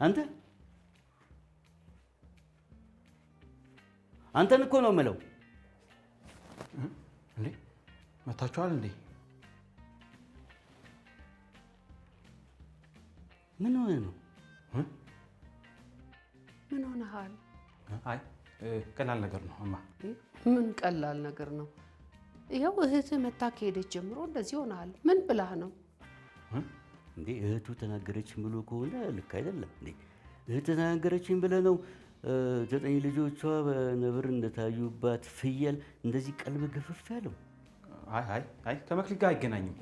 አንተን እኮ ነው የምለው። እንዴ መታችኋል እንዴ? ምን ሆነ ነው? ምን ሆነሃል? አይ ቀላል ነገር ነው እማ። ምን ቀላል ነገር ነው? ይኸው እህትህ መታ ከሄደች ጀምሮ እንደዚህ ሆነሃል። ምን ብላህ ነው? እንዴ እህቱ ተናገረችኝ ብሎ ከሆነ ልክ አይደለም እንዴ። እህት ተናገረችኝ ብለህ ነው 9 ልጆቿ በነብር እንደታዩባት ፍየል እንደዚህ ቀልብ ግፍፍ ያለው? አይ ከመክሊት ጋር አይገናኝም።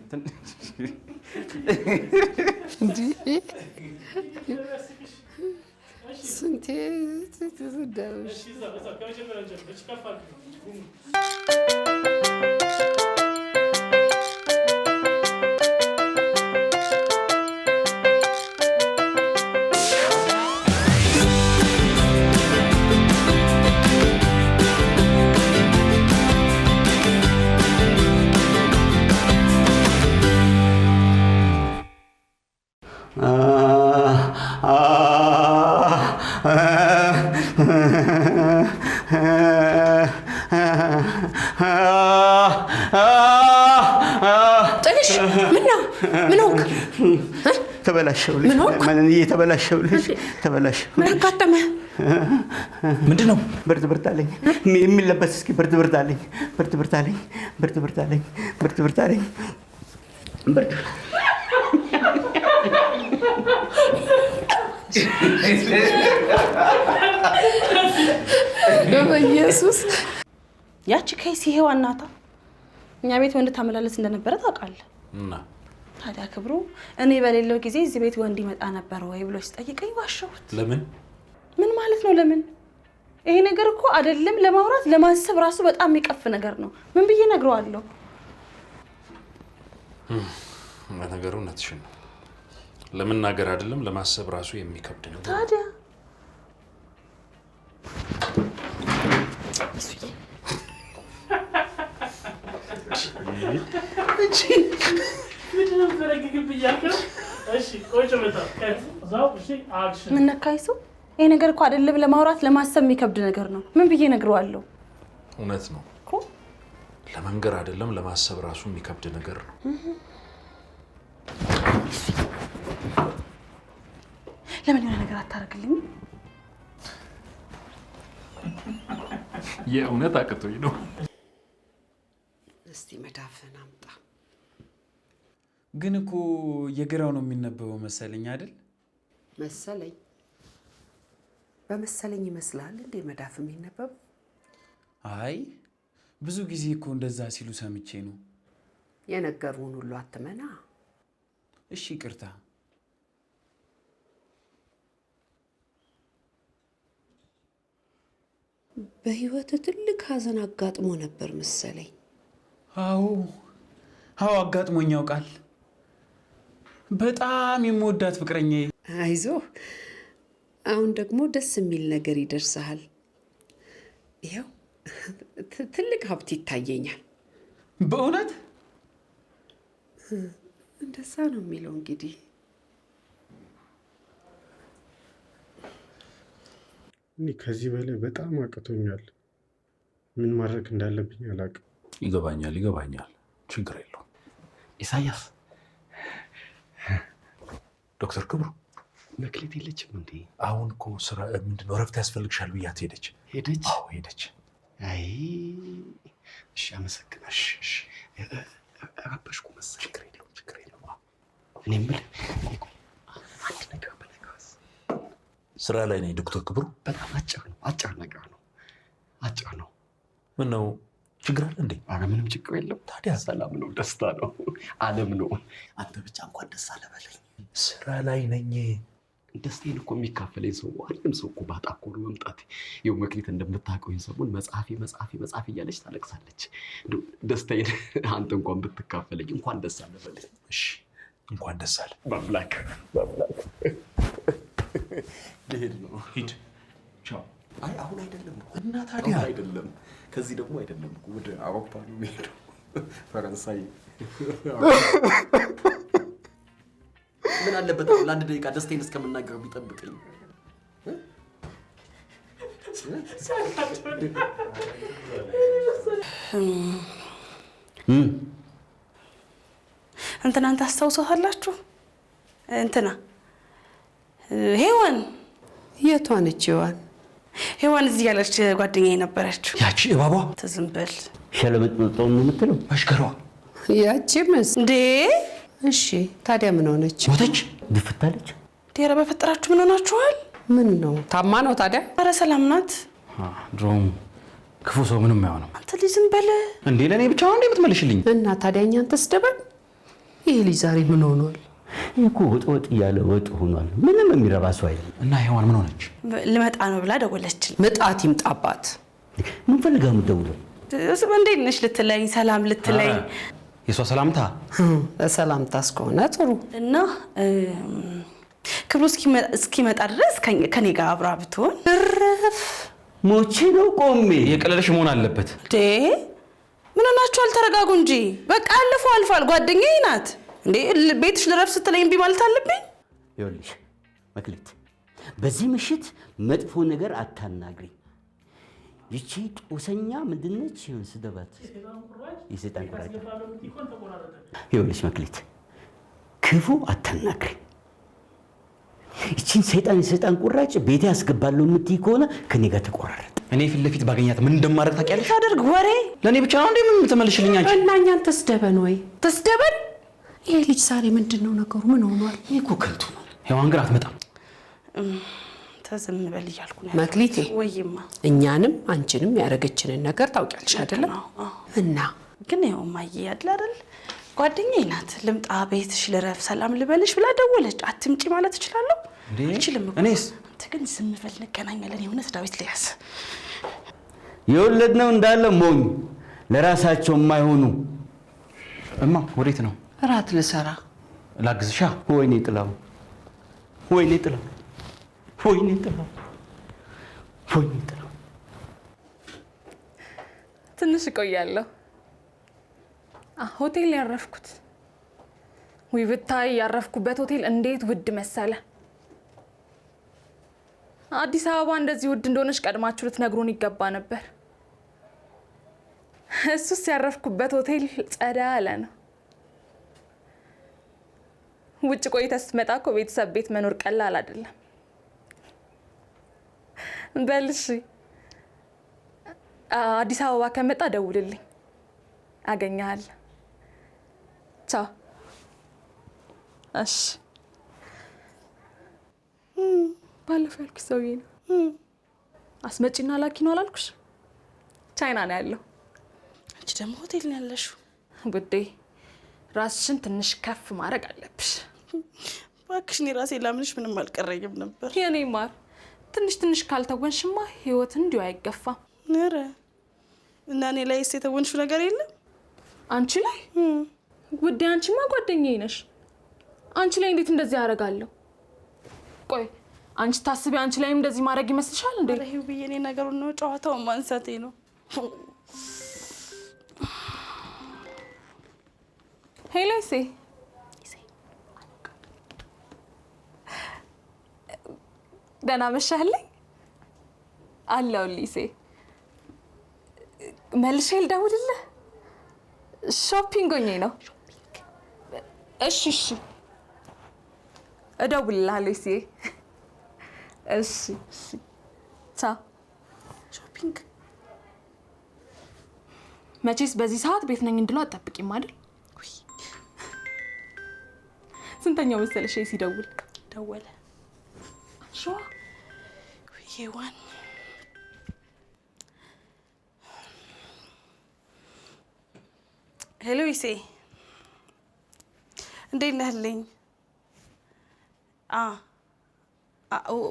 ስንቴ ተዘዳሽ ተበላሸውልሽ ማንንዬ ተበላሸውልሽ ምን አጋጠመህ? ምንድነው? ብርድ አለኝ የሚለበስ እስኪ ብርድ አለኝ በኢየሱስ ያቺ ከይሲ ሄዋን ናታ እኛ ቤት ወንድ ታመላለስ እንደነበረ ታውቃለህ? እና ታዲያ ክብሩ እኔ በሌለው ጊዜ እዚህ ቤት ወንድ ይመጣ ነበር ወይ ብሎ ሲጠይቀኝ ዋሸሁት። ለምን? ምን ማለት ነው ለምን? ይሄ ነገር እኮ አይደለም ለማውራት ለማሰብ ራሱ በጣም የሚቀፍ ነገር ነው። ምን ብዬ ነግረዋለሁ? ነገሩ እውነትሽን ነው። ለመናገር አይደለም ለማሰብ ራሱ የሚከብድ ነው። ታዲያ ምን ነካኝ ሰው? ይሄ ነገር እኮ አይደለም ለማውራት ለማሰብ የሚከብድ ነገር ነው። ምን ብዬ ነግረዋለሁ? እውነት ነው እኮ ለመንገር አይደለም ለማሰብ ራሱ የሚከብድ ነገር ነው። ለምን የሆነ ነገር አታረግልኝ? የእውነት አቅቶኝ ነው። እስቲ መዳፍን አምጣ። ግን እኮ የግራው ነው የሚነበበው መሰለኝ አይደል? መሰለኝ በመሰለኝ ይመስላል እንዴ መዳፍ የሚነበብ? አይ ብዙ ጊዜ እኮ እንደዛ ሲሉ ሰምቼ ነው። የነገሩን ሁሉ አትመና። እሺ ይቅርታ። በህይወት ትልቅ ሀዘን አጋጥሞ ነበር መሰለኝ። አዎ አጋጥሞኝ ያውቃል። በጣም የምወዳት ፍቅረኛዬ። አይዞህ አሁን ደግሞ ደስ የሚል ነገር ይደርሳል። ይኸው ትልቅ ሀብት ይታየኛል። በእውነት እንደዛ ነው የሚለው እንግዲህ። እኔ ከዚህ በላይ በጣም አቅቶኛል። ምን ማድረግ እንዳለብኝ አላውቅም። ይገባኛል። ችግር የለውም። ኢሳያስ ዶክተር ክብሩ መክሊት የለችም እንዴ? አሁን እኮ ስራ ምንድነው እረፍት ያስፈልግሻል ብያት ሄደች። አዎ ሄደች። አይ እሺ አመሰግናሽ። እሺ አባሽኩ መሰለኝ። ችግር የለውም። እኔ የምልህ አንድ ነገር በነጋስ ስራ ላይ ነኝ ዶክተር ክብሩ። በጣም አጭር ነገር ነው። ምን ነው ችግር አለ እንዴ? ኧረ ምንም ችግር የለም። ታዲያ ሰላም ነው፣ ደስታ ነው፣ ዓለም ነው። አንተ ብቻ እንኳን ደስ አለ በለኝ። ስራ ላይ ነኝ። ደስታዬን እኮ የሚካፈለኝ ሰው አይደለም። ሰው እኮ ባጣ እኮ ነው መምጣት። ይኸው መክሊት እንደምታውቀው ይሄን ሰሞን መጽሐፊ እያለች ታለቅሳለች። ደስታዬን አንተ እንኳን ብትካፈለኝ እንኳን ደስ አለ በለኝ። እሺ እንኳን ደስ አለ። በአምላክ ልሄድ ነው። ሂድ። ቻው። አይ አሁን አይደለም እና ታዲያ አይደለም። ከዚህ ደግሞ አይደለም ወደ አውሮፓ ነው የምሄደው፣ ፈረንሳይ። ምን አለበት ለአንድ ደቂቃ ደስታዬን እስከምናገር ቢጠብቀኝ? እንትናን ታስታውሷታላችሁ? እንትና ሄዋን። የቷ ነች ሄዋን? ሄዋን እዚህ ያለች ጓደኛዬ ነበረችው። ያቺ እባቧ ዝም በል። ሸለመጥመጣውን ነው የምትለው? አሽከሯ ያቺ መስ እንዴ! እሺ ታዲያ ምን ሆነች? ሞተች። ድፍታለች። ኧረ በፈጠራችሁ ምን ሆናችኋል? ምን ነው ታማ ነው ታዲያ? ኧረ ሰላም ናት። ድሮም ክፉ ሰው ምንም አይሆንም። አንተ ልጅ ዝም በል እንዴ! ለእኔ ብቻ ነው እንዴ የምትመልሽልኝ? እና ታዲያ እኛን ተስደበን? ይህ ልጅ ዛሬ ምን ሆኗል? ይህ እኮ ወጥ እያለ ወጥ ሆኗል። ምንም የሚረባ ሰው አይደለም። እና ሄዋን ምን ሆነች? ልመጣ ነው ብላ ደወለችልኝ። ምጣት ይምጣባት። ምን ፈልጋ የምትደውለው? እንዴት ነሽ ልትለኝ፣ ሰላም ልትለኝ። የሷ ሰላምታ ሰላምታ እስከሆነ ጥሩ። እና ክብሩ እስኪመጣ ድረስ ከኔ ጋር አብራ ብትሆን እረፍ። ሞቼ ነው ቆሜ። የቀለለሽ መሆን አለበት። እንዴ ምን ሆናችኋል? ተረጋጉ እንጂ በቃ አልፏል። ጓደኛዬ ናት እንዴ። ቤትሽ ልረፍ ስትለኝ እምቢ ማለት አለብኝ? ይኸውልሽ መክሊት፣ በዚህ ምሽት መጥፎ ነገር አታናግሪ። ይቺ ጦሰኛ ምንድነች? ስደባት የሰይጣን ቁራጭ። ይኸውልሽ መክሊት፣ ክፉ አታናግሪ። ይቺን የሰይጣን ቁራጭ ቤቴ ያስገባለሁ የምትይ ከሆነ ከኔ ጋር ተቆራረጥ። እኔ ፊት ለፊት ባገኛት ምን እንደማደርግ ታውቂያለሽ? ታደርግ ወሬ ለእኔ ብቻ ነው እንዴ የምትመልሽልኝ አንቺ? እና እኛን ተስደበን ወይ? ተስደበን? ይሄ ልጅ ዛሬ ምንድን ነው ነገሩ? ምን ሆኗል? ይህ እኮ ከንቱ ነው። ሄዋን ግን አትመጣም። ተዝም በል እያልኩ ነው። መክሊቴ፣ ወይማ እኛንም አንቺንም ያደረገችንን ነገር ታውቂያለሽ አይደለም? እና ግን ያው ማየ ያድል አይደል ጓደኛዬ ናት። ልምጣ ቤትሽ ልረፍ ሰላም ልበልሽ ብላ ደወለች። አትምጪ ማለት እችላለሁ? አልችልም እኮ። እኔስ? አንተ ግን ዝም በል እንገናኛለን። የእውነት ዳዊት ልያዝ። የወለድነው እንዳለ ሞኝ ለራሳቸው የማይሆኑ። እማ ወዴት ነው? እራት ልሰራ። ላግዝሻ? ወይኔ ጥላው፣ ወይኔ ጥላው፣ ወይኔ ጥላው፣ ወይኔ ጥላው። ትንሽ እቆያለሁ። ሆቴል ያረፍኩት። ውይ ብታይ ያረፍኩበት ሆቴል እንዴት ውድ መሰለ። አዲስ አበባ እንደዚህ ውድ እንደሆነች ቀድማችሁ ልትነግሩን ይገባ ነበር። እሱስ ያረፍኩበት ሆቴል ጸዳ ያለ ነው። ውጭ ቆይተህ ስትመጣ እኮ ቤተሰብ ቤት መኖር ቀላል አይደለም። በል እሺ፣ አዲስ አበባ ከመጣ ደውልልኝ፣ አገኘሃለሁ። ቻው። እሺ። ባለፈው ያልኩሽ ሰውዬ ነው። አስመጪና ላኪ ነው አላልኩሽ? ቻይና ነው ያለው። አንቺ ደግሞ ሆቴል ነው ያለሽው። ውዴ ራስሽን ትንሽ ከፍ ማድረግ አለብሽ። እባክሽ እኔ ራሴ ላምንሽ ምንም አልቀረኝም ነበር። የኔ ማር ትንሽ ትንሽ ካልተወንሽማ ህይወት እንዲሁ አይገፋም። ኧረ እና እኔ ላይ የተወንሽው ነገር የለም አንቺ ላይ? ውዴ አንቺማ ጓደኛዬ ነሽ። አንቺ ላይ እንዴት እንደዚህ አደርጋለሁ? ቆይ አንቺ ታስቢ አንቺ ላይ እንደዚህ ማድረግ ይመስልሻል እንዴ? ኧረ ይኸው ብዬ እኔ ነገሩን ነው ጨዋታውን ማንሳቴ ነው። ሄሎ ሴ ደህና መሻለኝ አለሁልኝ። ሴ መልሼ ልደውልልህ? ሾፒንግ ሆኜ ነው። እሺ እሺ እደውልልሃለሁ ሴ። እሺ እሺ ቻው። ሾፒንግ መቼስ በዚህ ሰዓት ቤት ነኝ እንድለው አትጠብቂም አይደል? ስንተኛው መሰለሽ ሲደውል? ደወለ። ሸዋ ሄዋን ሄሎ ይሴ እንዴት ነህልኝ?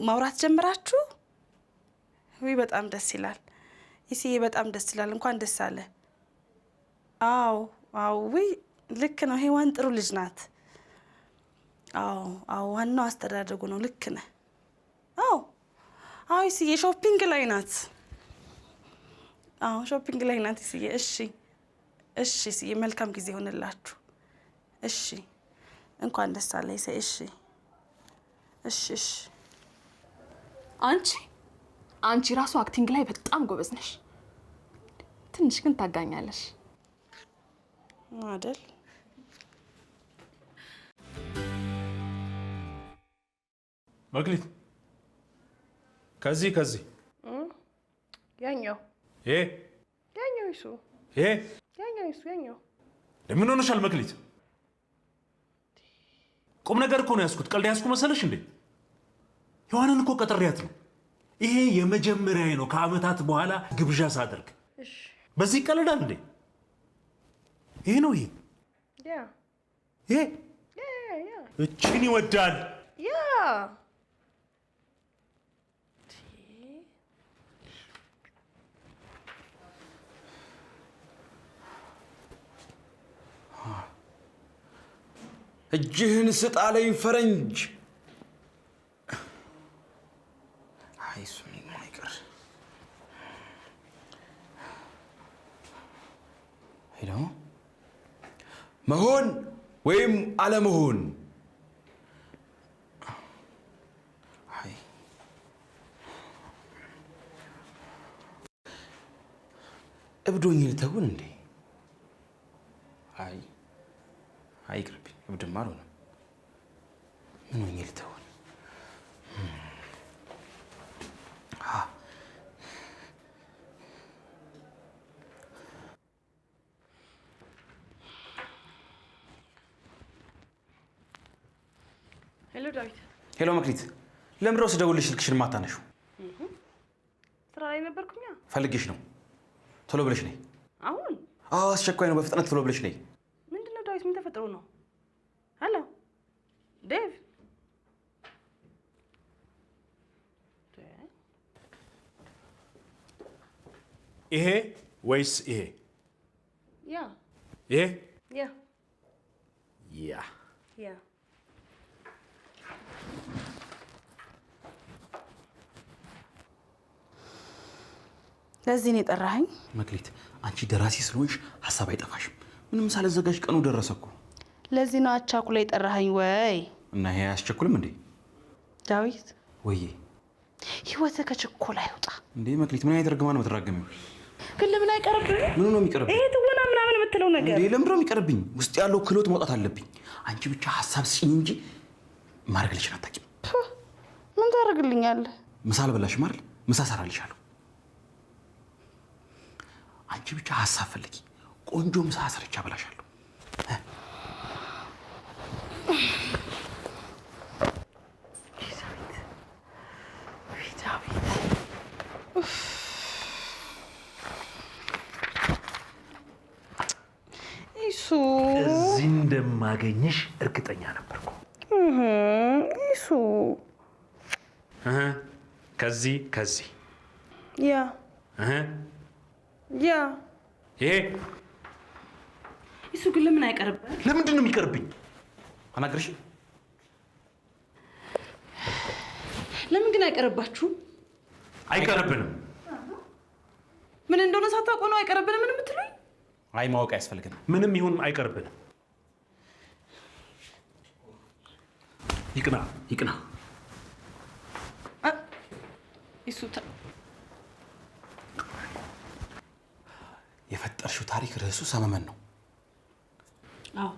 ማውራት ጀምራችሁ? ውይ በጣም ደስ ይላል ይሴ፣ በጣም ደስ ይላል። እንኳን ደስ አለ። አዎ አዎ፣ ውይ ልክ ነው። ሄዋን ጥሩ ልጅ ናት። አዎ አዎ፣ ዋናው አስተዳደጉ ነው። ልክ ነህ። አዎ አዎ፣ ይስዬ ሾፒንግ ላይ ናት። አዎ ሾፒንግ ላይ ናት ይስዬ። እሺ እሺ ይስዬ፣ መልካም ጊዜ ሆነላችሁ። እሺ እንኳን ደስ አለ ይሴ። እሺ እሺ እሺ። አንቺ ራሱ አክቲንግ ላይ በጣም ጎበዝ ነሽ። ትንሽ ግን ታጋኛለሽ አይደል? መክሊት ከዚህ ያኛው ይሄ ያኛው እሱ ይሄ ያኛው ለምን ሆነሻል መክሊት? ቁም ነገር እኮ ነው ያዝኩት። ቀልድ ያዝኩ መሰለሽ እንዴ? ሔዋንን እኮ ቀጥሬያት ነው። ይሄ የመጀመሪያዬ ነው ከዓመታት በኋላ ግብዣ ሳደርግ። በዚህ ይቀለዳል እንዴ? ይሄ ነው ይሄ ይሄ እችን ይወዳል። እጅህን ስጥ አለኝ ፈረንጅ። አይ እሱ አይቀር ሄዶ መሆን ወይም አለመሆን። አይ እብዶኝ ልተውን እንዴ? አይ አይቅርብኝ። እብድማ አልሆነም። ምን ሆኜ ልተውን? ሄሎ ዳዊት። ሄሎ መክሊት፣ ለምንድን ነው ስደውልልሽ ስልክሽን የማታነሺው? ስራ ላይ ነበርኩኛ። ፈልጌሽ ነው። ቶሎ ብለሽ ነይ። አሁን? አዎ አስቸኳይ ነው። በፍጥነት ቶሎ ብለሽ ነይ። ምንድን ነው ዳዊት? ምን ተፈጥሮ ነው? ሄሎ ዴቭ። ይሄ ወይስ ይሄ? ያ ይሄ ያ ያ ያ ለዚህ ነው የጠራኸኝ? መክሊት፣ አንቺ ደራሲ ስለሆንሽ ሀሳብ አይጠፋሽም። ምንም ሳልዘጋጅ ቀኑ ደረሰ እኮ። ለዚህ ነው አቻኩላ የጠራኸኝ ወይ? እና ይሄ አያስቸኩልም እንዴ? ዳዊት ወይዬ፣ ህይወትህ ከችኮላ አይውጣ እንዴ መክሊት፣ ምን አይነት ርግማ ነው የምትራገሚው? ግን ለምን አይቀርብህ? ምኑ ነው የሚቀርብኝ? ይሄ ትወና ምናምን የምትለው ነገር እንዴ ለምንድን ነው የሚቀርብኝ? ውስጥ ያለው ክህሎት መውጣት አለብኝ። አንቺ ብቻ ሀሳብ ስጪኝ እንጂ ማድረግልሽን አታውቂም። ምን ታደርግልኛለህ? ምሳ አልበላሽም አይደል? ምሳ እሰራልሻለሁ። አንቺ ብቻ ሀሳብ ፈልጊ። ቆንጆ ምሳ ሰርቻ አበላሻለሁ። እሱ እዚህ እንደማገኝሽ እርግጠኛ ነበርኩ። እሱ ከዚህ ያ ያ ይሄ እሱ ግን ለምን አይቀርብህ? ለምንድን ነው የሚቀርብኝ? አናገርሽ? ለምን ግን አይቀርባችሁም? አይቀርብንም። ምን እንደሆነ ሳታውቁ ነው አይቀርብንም ምን የምትሉኝ? አይ ማወቅ አያስፈልግንም። ምንም ይሁን አይቀርብንም። ይቅና። እሱ የፈጠርሽው ታሪክ ርዕሱ ሰመመን ነው። አዎ።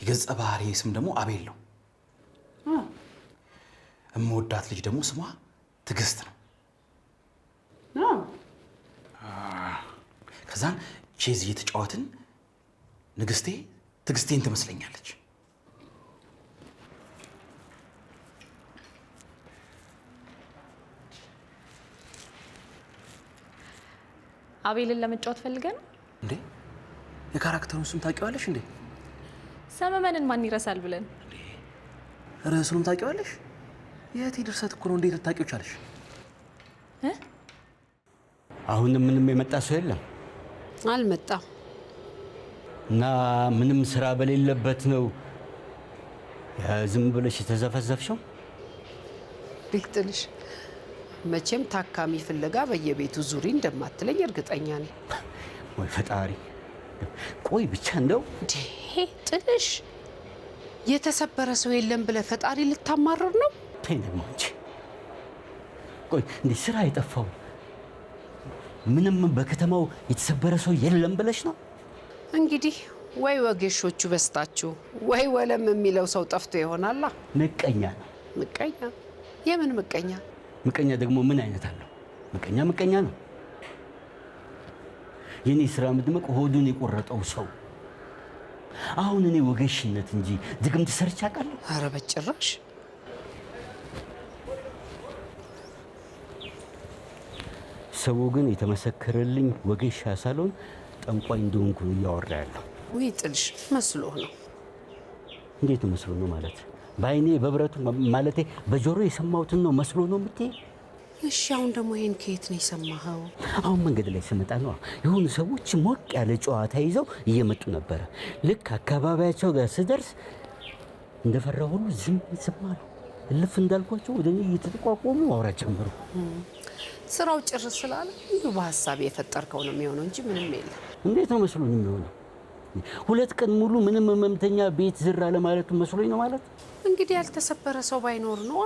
የገጸ ባህሪ ስም ደግሞ አቤል ነው። እምወዳት ልጅ ደግሞ ስሟ ትዕግስት ነው። ከዛን ቼዝ እየተጫወትን ንግስቴ ትዕግስቴን ትመስለኛለች። አቤልን ለመጫወት ፈልገን እንዴ? የካራክተሩን ስም ታውቂዋለሽ እንዴ? ሰመመንን ማን ይረሳል ብለን። ርዕሱንም ታውቂዋለሽ? የእህቴ ድርሰት እኮ ነው። እንዴት ልታውቂው ቻለሽ? አሁንም ምንም የመጣ ሰው የለም አልመጣም። እና ምንም ስራ በሌለበት ነው ዝም ብለሽ የተዘፈዘፍሽው? ልጥልሽ መቼም ታካሚ ፍለጋ በየቤቱ ዙሪ እንደማትለኝ እርግጠኛ ነኝ። ወይ ፈጣሪ! ቆይ ብቻ እንደው ጥልሽ የተሰበረ ሰው የለም ብለህ ፈጣሪ ልታማርር ነው? ተይ ደግሞ እንጂ። ቆይ እንዴ ስራ የጠፋው ምንም በከተማው የተሰበረ ሰው የለም ብለሽ ነው? እንግዲህ ወይ ወጌሾቹ በስታችሁ ወይ ወለም የሚለው ሰው ጠፍቶ ይሆናላ። ምቀኛ ነው። ምቀኛ? የምን ምቀኛ? ምቀኛ ደግሞ ምን አይነት አለው? ምቀኛ ምቀኛ ነው። የኔ ስራ መድመቅ ሆዱን የቆረጠው ሰው። አሁን እኔ ወገሽነት እንጂ ድግምት ሰርቼ አውቃለሁ? ኧረ በጭራሽ። ሰው ግን የተመሰከረልኝ ወጌሻ ሳልሆን ጠንቋይ እንደሆንኩ ነው እያወራ ያለው። ወይ ጥልሽ መስሎ ነው። እንዴት መስሎ ነው ማለት? በአይኔ በብረቱ ማለቴ በጆሮ የሰማሁትን ነው መስሎ ነው የምትይ? እሺ አሁን ደግሞ ይሄን ከየት ነው የሰማኸው? አሁን መንገድ ላይ ስመጣ ነው የሆኑ ሰዎች ሞቅ ያለ ጨዋታ ይዘው እየመጡ ነበረ። ልክ አካባቢያቸው ጋር ስደርስ እንደፈራ ሁሉ ዝም አሉ። እልፍ እንዳልኳቸው ወደ እኔ እየተጠቋቆሙ ማውራት ጀመሩ። ስራው ጭር ስላለ እንዲሁ በሀሳብ የፈጠርከው ነው የሚሆነው እንጂ ምንም የለም። እንዴት ነው መስሎኝ የሚሆነው? 2 ቀን ሙሉ ምንም ህመምተኛ ቤት ዝር አለ ማለቱ መስሎኝ ነው ማለት? እንግዲህ ያልተሰበረ ሰው ባይኖር ነው።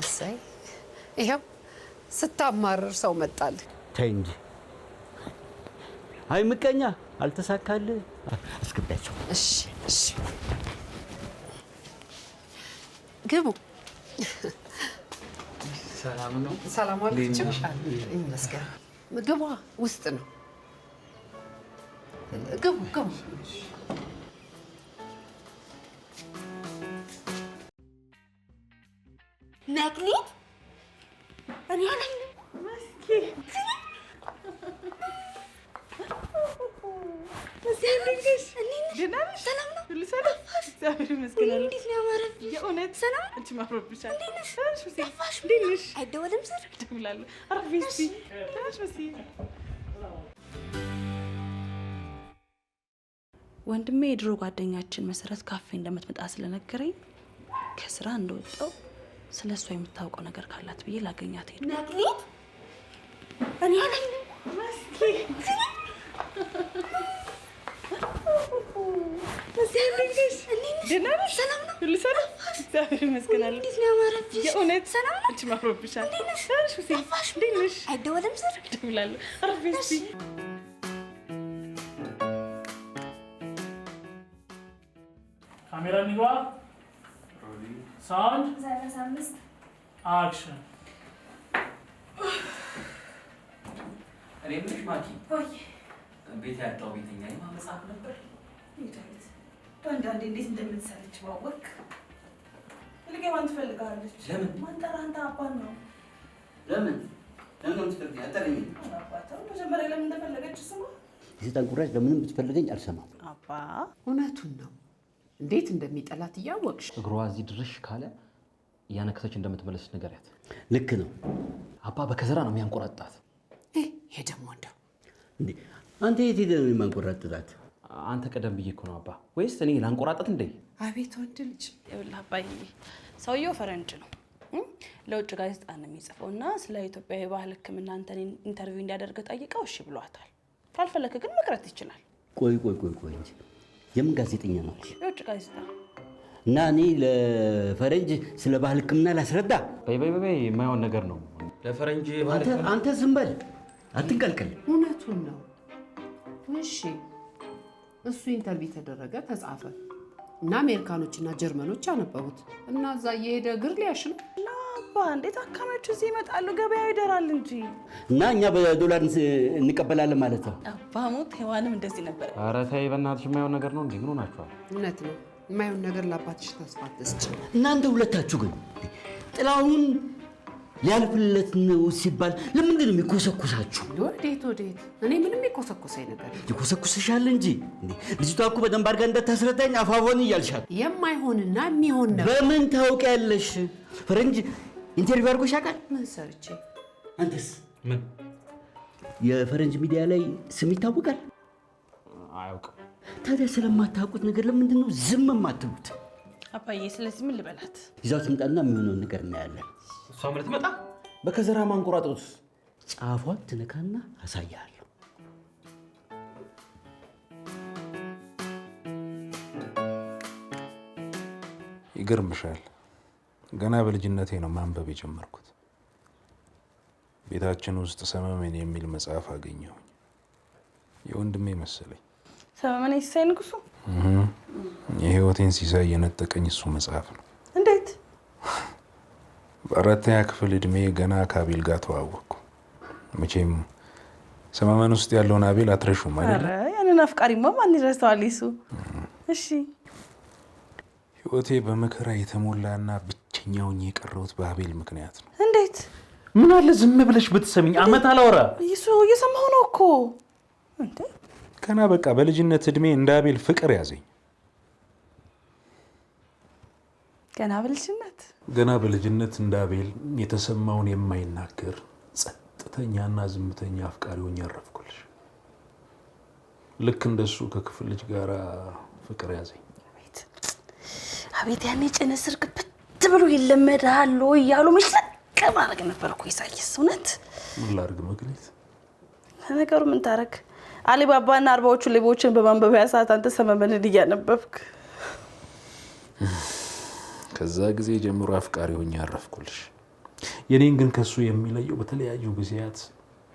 እሰይ ይኸው ስታማርር ሰው መጣል። ተይ እንጂ። አይ ምቀኛ አልተሳካል። አስገባቸው። እሺ እሺ ግቡ። ሰላም ነው? ሰላም አለችም። ይመስገን። ግባ፣ ውስጥ ነው። ግቡ ግቡ። መክሊት እኔ ነኝ። ሰላም ነው? ሁሉ ሰላም? እግዚአብሔር ይመስገን። እንዴት ነው ያማረብሽ? የእውነት ሰላም? አንቺም አምሮብሻል። እንዴት ነሽ? ጠፋሽ? እንዴት ነሽ? አይደወልም ስር እደውላለሁ። አረፍ በይ እስኪ። ተነሽ መሲ። ወንድሜ የድሮ ጓደኛችን መሰረት ካፌ እንደምትመጣ ስለነገረኝ ከስራ እንደወጣው ስለ እሷ የምታውቀው ነገር ካላት ብዬ ላገኛት ሄድኩ። መክሊት እኔ ነኝ። ደህና ነሽ? ሰላም ነው? ሁሉ ሰላም? እግዚአብሔር ይመስገን። እንዴት ነው ያማረብሽ? የእውነት ሰላም ነው? አንቺም አምሮብሻል። እንዴት ነሽ? ተነሽ መሲ። ጠፋሽ? እንዴት ነሽ? አይደወልም ስር እደውላለሁ። አረፍ በይ እስኪ። ካሜራ እንግባ። ሳውንድ አክሽን። እኔ ምንሽ ማኪ ቤት ያጣው ቤተኛ መጽሐፍ ነበር። አንዳንዴ እንዴት እንደምትሰለች ባወቅ ልገባን ትፈልጋለች። ለምን? ማንጠራ አንተ አባን ነው። ለምን ትፈልጊ? አጠረኝ። አባታው መጀመሪያ ለምን እንደፈለገች ስማ። የሰይጣን ቁራጭ ለምንም ብትፈልገኝ አልሰማም። አባ እውነቱን ነው። እንዴት እንደሚጠላት እያወቅሽ እግሯ እዚህ ድርሽ ካለ እያነከሰች እንደምትመለስ ንገሪያት። ልክ ነው። አባ በከዘራ ነው የሚያንቆራጣት። ይሄ ደግሞ እንደው እንዴ አንተ የት ሄደህ ነው የማንቆራጥጣት? አንተ ቀደም ብዬ እኮ ነው አባ። ወይስ እኔ ላንቆራጣት እንዴ? አቤት ወንድ ልጅ። ይኸውልህ አባዬ፣ ሰውየው ፈረንጅ ነው፣ ለውጭ ጋዜጣ ነው የሚጽፈው እና ስለ ኢትዮጵያ የባህል ሕክምና አንተን ኢንተርቪው እንዲያደርግ ጠይቀው እሺ ብሏታል። ካልፈለክ ግን መቅረት ይችላል። ቆይ እንጂ የምን ጋዜጠኛ ነው? የውጭ ጋዜጣ እና እኔ ለፈረንጅ ስለ ባህል ሕክምና ላስረዳ? በይ የማይሆን ነገር ነው። ለፈረንጅ ባህል አንተ ዝም በል አትንቀልቀል። እውነቱን ነው። እሺ እሱ ኢንተርቪው ተደረገ፣ ተጻፈ እና አሜሪካኖችና ጀርመኖች አነበቡት እና እዛ እየሄደ እግር ሊያሽ ነው። አባ እንዴት አካማችሁ እዚህ ይመጣሉ? ገበያ ይደራል እንጂ። እና እኛ በዶላር እንቀበላለን ማለት ነው። አባ ሞት ሔዋንም እንደዚህ ነበር። ኧረ ተይ በእናትሽ የማይሆን ነገር ነው እንዴ? ምን ሆናችኋል? እውነት ነው። የማይሆን ነገር ለአባትሽ ተስፋ አትስጭ። እናንተ ሁለታችሁ ግን ጥላሁን ሊያልፍለት ነው ሲባል ለምንድን ነው የሚኮሰኩሳችሁ? ወዴት? እኔ ምንም የኮሰኮሰኝ ነገር ይኮሰኩስሻል እንጂ ልጅቷ እኮ በደንብ አድርጋ እንዳታስረዳኝ አፋፎን እያልሻል። የማይሆንና የሚሆን ነው። በምን ታውቂያለሽ? ፈረንጅ ኢንተርቪው አድርጎሽ ያውቃል? ምን ሰርቼ? አንተስ? ምን የፈረንጅ ሚዲያ ላይ ስም ይታወቃል? አያውቅም። ታዲያ ስለማታውቁት ነገር ለምንድን ነው ዝም የማትሉት? አባዬ ስለዚህ ምን ልበላት? ይዛው ትምጣና የሚሆነውን ነገር እናያለን። እሷ ምን ትመጣ? በከዘራ ማንቆራጠጡት ጫፏን ትነካና አሳያለሁ። ይገርምሻል፣ ገና በልጅነቴ ነው ማንበብ የጀመርኩት። ቤታችን ውስጥ ሰመመን የሚል መጽሐፍ አገኘሁ። የወንድሜ መሰለኝ። ሰመመን ሲሳይ ንጉሱ? የህይወቴን ሲሳይ የነጠቀኝ እሱ መጽሐፍ ነው። እንዴት? በአራተኛ ክፍል እድሜ ገና ከአቤል ጋር ተዋወቅኩ። መቼም ሰመመን ውስጥ ያለውን አቤል አትረሹም አይደል? ያንን አፍቃሪማ ማን ይረሳዋል? ይሱ እሺ። ህይወቴ በመከራ የተሞላና ብቸኛውን የቀረሁት በአቤል ምክንያት ነው። እንዴት? ምን አለ ዝም ብለሽ ብትሰሚኝ? አመት አላወራ። ይሱ እየሰማሁ ነው እኮ እንዴ። ገና በቃ በልጅነት እድሜ እንደ አቤል ፍቅር ያዘኝ። ገና በልጅነት እንደ አቤል የተሰማውን የማይናገር ጸጥተኛና ዝምተኛ አፍቃሪ ሆኜ አረፍኩልሽ። ልክ እንደሱ ከክፍል ልጅ ጋር ፍቅር ያዘኝ። አቤት ያኔ ጭነ ስር ግብት ብሎ ይለመዳል እያሉ መሽለቅ ማድረግ ነበር እኮ ኢሳይያስ። እውነት ምን ላድርግ መግለጽ? ነገሩ ምን ታረግ? አሊባባና 40ዎቹ ሌቦችን በማንበቢያ ሰዓት አንተ ሰመመንን እያነበብክ። ከዛ ጊዜ ጀምሮ አፍቃሪ ሆኜ አረፍኩልሽ። የኔን ግን ከሱ የሚለየው በተለያዩ ጊዜያት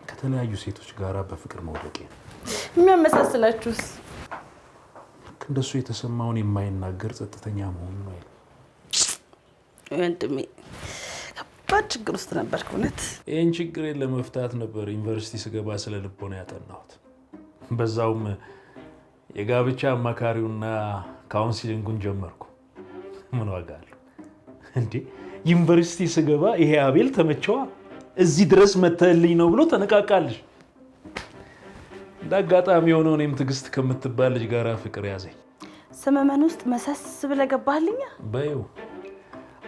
ከተለያዩ ሴቶች ጋር በፍቅር መውደቄ ነው። የሚያመሳስላችሁስ? እንደሱ የተሰማውን የማይናገር ጸጥተኛ መሆኑ ነው። ወንድሜ ከባድ ችግር ውስጥ ነበርክ እውነት። ይህን ችግሬን ለመፍታት ነበር ዩኒቨርሲቲ ስገባ ስለ ልቦና ያጠናሁት። በዛውም የጋብቻ አማካሪውና ካውንሲሊንጉን ጀመርኩ። ምን ዋጋ አለው እንዴ? ዩኒቨርሲቲ ስገባ ይሄ አቤል ተመቸዋ፣ እዚህ ድረስ መተልኝ ነው ብሎ ተነቃቃልሽ። እንዳጋጣሚ የሆነው እኔም ትዕግስት ከምትባል ልጅ ጋር ፍቅር ያዘኝ። ሰመመን ውስጥ መሰስ ብለህ ገባህልኛ? በይው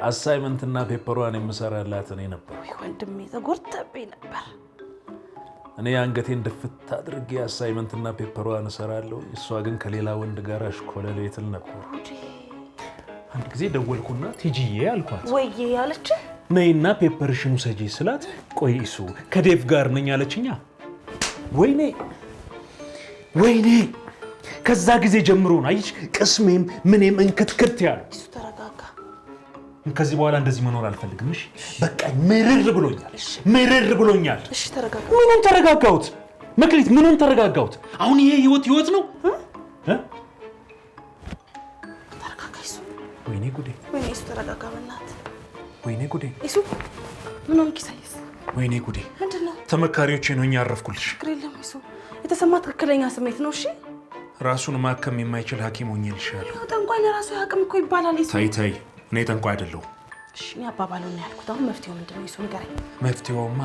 አሳይመንትና ፔፐሯን የምሰራላት እኔ ነበር። ወንድሜ ተጎድተብኝ ነበር። እኔ አንገቴን ድፍት አድርጌ አሳይመንትና ፔፐሯን እሰራለሁ፣ እሷ ግን ከሌላ ወንድ ጋር አሽኮለሌ ትል ነበር። አንድ ጊዜ ደወልኩና ቲጂዬ አልኳት። ወይዬ አለች። ነይና ፔፐርሽን ውሰጂ ስላት ቆይ እሱ ከዴቭ ጋር ነኝ አለችኛ። ወይኔ ከዛ ጊዜ ጀምሮ ነው አይሽ ቅስሜም ምንም እንክትክት ያለው። እሱ ተረጋጋ። ከዚህ በኋላ እንደዚህ መኖር አልፈልግም። እሺ በቃ ምርር ብሎኛል። እሺ ተረጋጋ። ምኑን ተረጋጋሁት? መክሊት ምኑን ተረጋጋሁት? አሁን ይሄ ህይወት ነው? ተረጋጋ እሱ። ወይኔ ጉዴ። ወይኔ እሱ ተረጋጋ በእናትህ። ወይኔ ጉዴ። እሱ ምን ሆንክ ኢሳይያስ? ወይኔ ጉዴ። ምንድነው? ተመካሪዎቼ ነው ያረፍኩልሽ። ችግር የለም እሱ። የተሰማ ትክክለኛ ስሜት ነው። እሺ ራሱን ማከም የማይችል ሐኪም ሆኜልሻለሁ። ጠንቋይ ለራሱ ያቅም እኮ ይባላል። እሱ ታይ እኔ ጠንቋይ አይደለሁም። እሺ እኔ አባባሉን ነው ያልኩት። አሁን መፍትሄው ምንድነው? እሱ ንገረኝ። መፍትሄውማ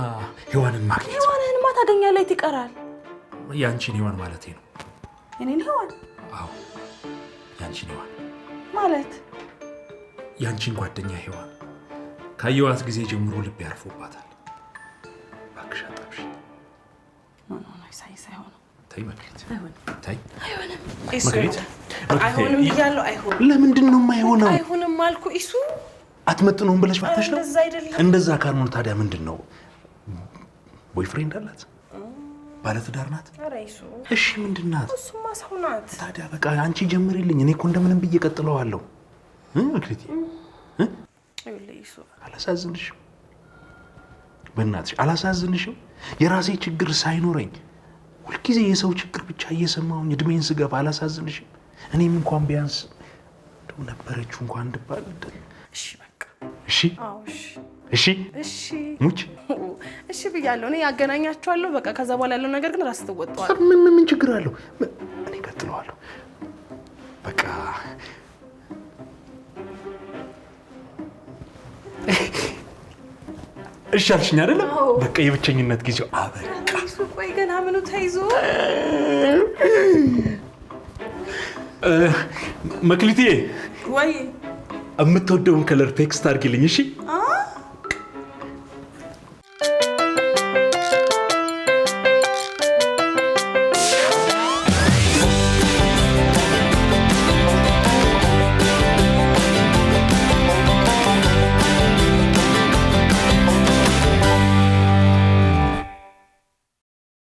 ሔዋንን ማግኘት። ሔዋንንማ ታገኛለህ። የት ይቀራል? ያንቺን ሔዋን ማለቴ ነው። የኔን ሔዋን? አዎ ያንቺን ሔዋን ማለት ያንቺን ጓደኛ ሔዋን ካየኋት ጊዜ ጀምሮ ልብ ያርፎባታል። እባክሽ አጣብሽ። ኖ ኢሳይያስ አይሆንም። ተይ መክሊት፣ ተይ። አይሆንም መክሊት፣ አይሆንም እያለሁ አይሆንም። ለምንድን ነው የማይሆነው? አይሆንም አልኩ። እሱ አትመጥነውም ብለሽ ባታሽ ነው? እንደዛ አይደለም። እንደዛ ካልሆነ ታዲያ ምንድን ነው? ቦይፍሬንድ አላት? ባለትዳር ናት? ኧረ እሱ እሺ ምንድን ናት? እሱማ ሰው ናት። ታዲያ በቃ አንቺ ጀምሪልኝ። እኔ እኮ እንደምንም ብዬ ቀጥለዋለሁ። መክሊት አላሳዝንሽም? በእናትሽ አላሳዝንሽም? የራሴ ችግር ሳይኖረኝ ሁልጊዜ የሰው ችግር ብቻ እየሰማሁኝ እድሜን ስገፋ አላሳዝንሽም? እኔም እንኳን ቢያንስ እንደው ነበረችው እንኳን እንድባል አይደል? እሺ በቃ እሺ። አዎ እሺ እሺ ሙች እሺ ብያለሁ። እኔ ያገናኛቸዋለሁ። በቃ ከዛ በኋላ ያለው ነገር ግን ራስ ትወጣዋለህ። ምን ችግር አለው? እኔ ቀጥለዋለሁ። በቃ እሺ አልሽኝ አይደለም? በቃ የብቸኝነት ጊዜው አበቃ። እሱ ቆይ ገና ምኑ ተይዞ? መክሊቴ ወይ የምትወደውን ከለር ቴክስት አድርጊልኝ። እሺ